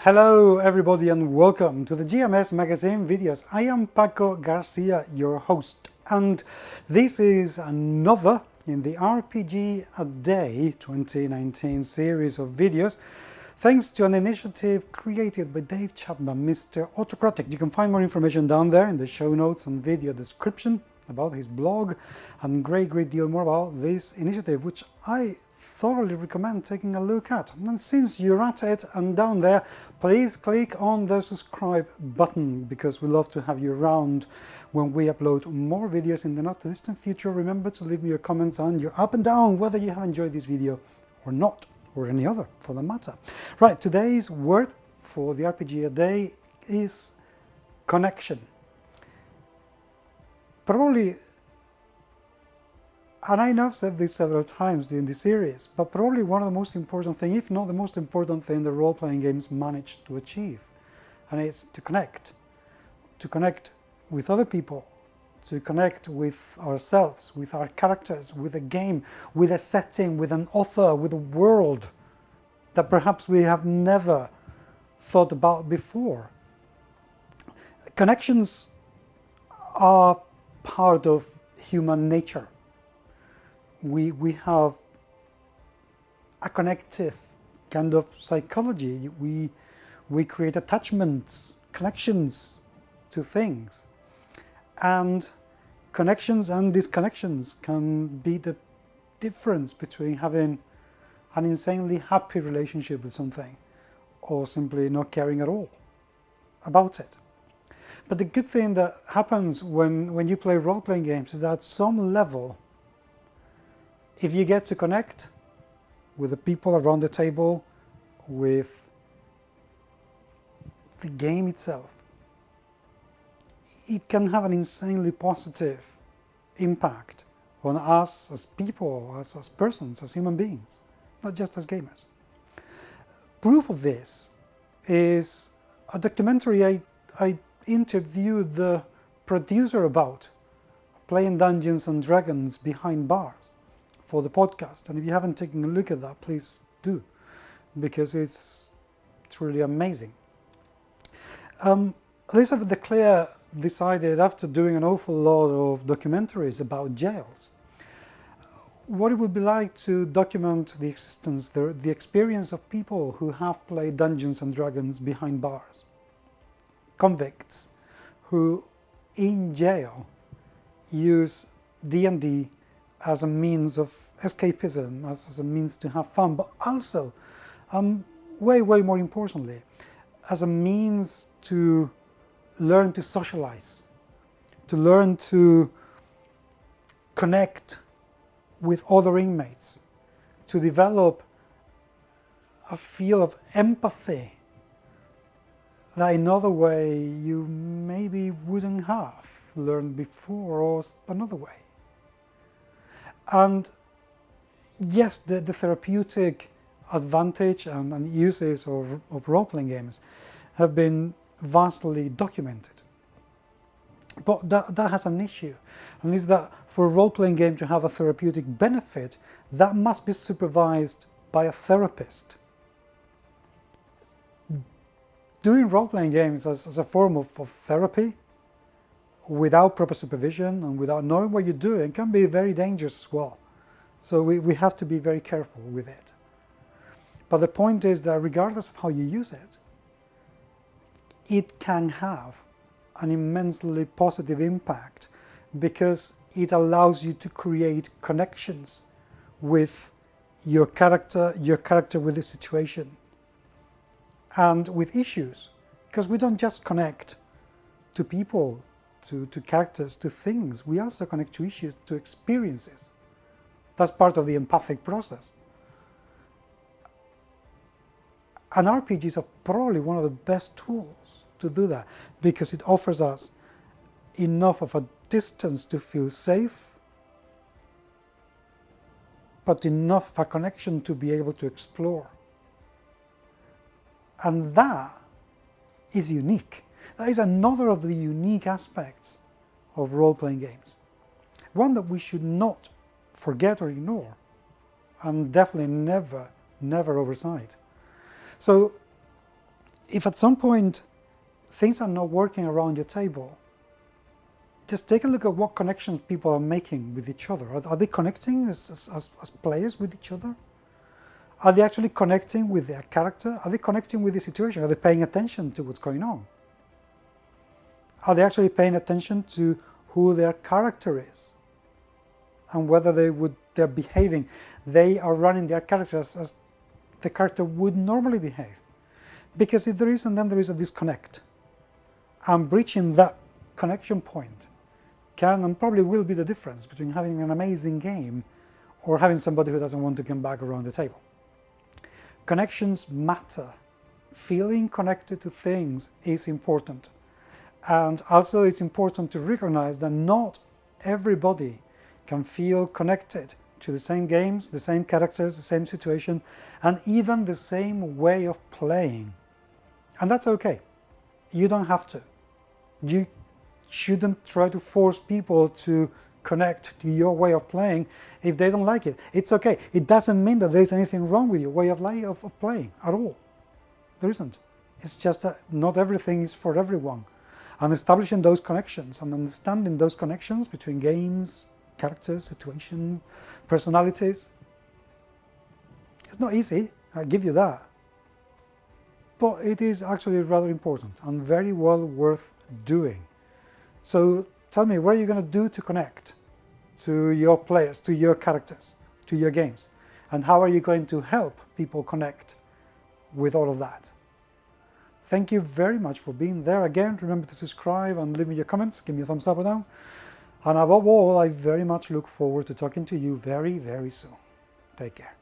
Hello everybody and welcome to the GMS Magazine videos. I am Paco Garcia, your host, and this is another in the RPG A Day 2019 series of videos, thanks to an initiative created by Dave Chapman, Mr. Autocratic. You can find more information down there in the show notes and video description about his blog and great deal more about this initiative, which I thoroughly recommend taking a look at. And since you're at it and down there, please click on the subscribe button, because we love to have you around when we upload more videos in the not too distant future. Remember to leave me your comments and your up and down whether you have enjoyed this video or not, or any other for the matter. Right, today's word for the RPG A Day is connection. Probably, and I know I've said this several times during this series, but probably one of the most important things, if not the most important thing, the role-playing games manage to achieve. And it's to connect with other people, to connect with ourselves, with our characters, with a game, with a setting, with an author, with a world that perhaps we have never thought about before. Connections are part of human nature. We have a connective kind of psychology. We create attachments, connections to things. And connections and disconnections can be the difference between having an insanely happy relationship with something or simply not caring at all about it. But the good thing that happens when you play role-playing games is that at some level, if you get to connect with the people around the table, with the game itself, it can have an insanely positive impact on us as people, as persons, as human beings, not just as gamers. Proof of this is a documentary I interviewed the producer about, playing Dungeons and Dragons behind bars, for the podcast. And if you haven't taken a look at that, please do, because it's truly amazing. Elizabeth de Clare decided, after doing an awful lot of documentaries about jails, what it would be like to document the existence, the experience of people who have played Dungeons and Dragons behind bars. Convicts who in jail use D&D as a means of escapism, as a means to have fun, but also, way more importantly, as a means to learn to socialize, to learn to connect with other inmates, to develop a feel of empathy that in another way you maybe wouldn't have learned before, or another way. And yes, the therapeutic advantage and uses of role-playing games have been vastly documented. But that has an issue, and is that for a role-playing game to have a therapeutic benefit, that must be supervised by a therapist. Doing role-playing games as a form of therapy without proper supervision and without knowing what you're doing can be very dangerous as well. So we have to be very careful with it. But the point is that regardless of how you use it, it can have an immensely positive impact, because it allows you to create connections with your character with the situation, and with issues, because we don't just connect to people, to characters, to things. We also connect to issues, to experiences. That's part of the empathic process. And RPGs are probably one of the best tools to do that, because it offers us enough of a distance to feel safe, but enough of a connection to be able to explore. And that is unique. That is another of the unique aspects of role-playing games. One that we should not forget or ignore, and definitely never oversight. So If at some point things are not working around your table, just take a look at what connections people are making with each other. Are they connecting as players with each other? Are they actually connecting with their character? Are they connecting with the situation? Are they paying attention to what's going on? Are they actually paying attention to who their character is and whether they're behaving? They are running their characters as the character would normally behave. Because if there isn't, then there is a disconnect. And breaching that connection point can and probably will be the difference between having an amazing game or having somebody who doesn't want to come back around the table. Connections matter. Feeling connected to things is important. And also it's important to recognize that not everybody can feel connected to the same games, the same characters, the same situation, and even the same way of playing. And that's okay. You don't have to. You shouldn't try to force people to connect to your way of playing if they don't like it. It's okay. It doesn't mean that there is anything wrong with your way of playing at all. There isn't. It's just that not everything is for everyone. And establishing those connections and understanding those connections between games, characters, situations, personalities, it's not easy, I give you that. But it is actually rather important and very well worth doing. So tell me, what are you going to do to connect to your players, to your characters, to your games? And how are you going to help people connect with all of that? Thank you very much for being there. Again, remember to subscribe and leave me your comments. Give me a thumbs up or down. And above all, I very much look forward to talking to you very, very soon. Take care.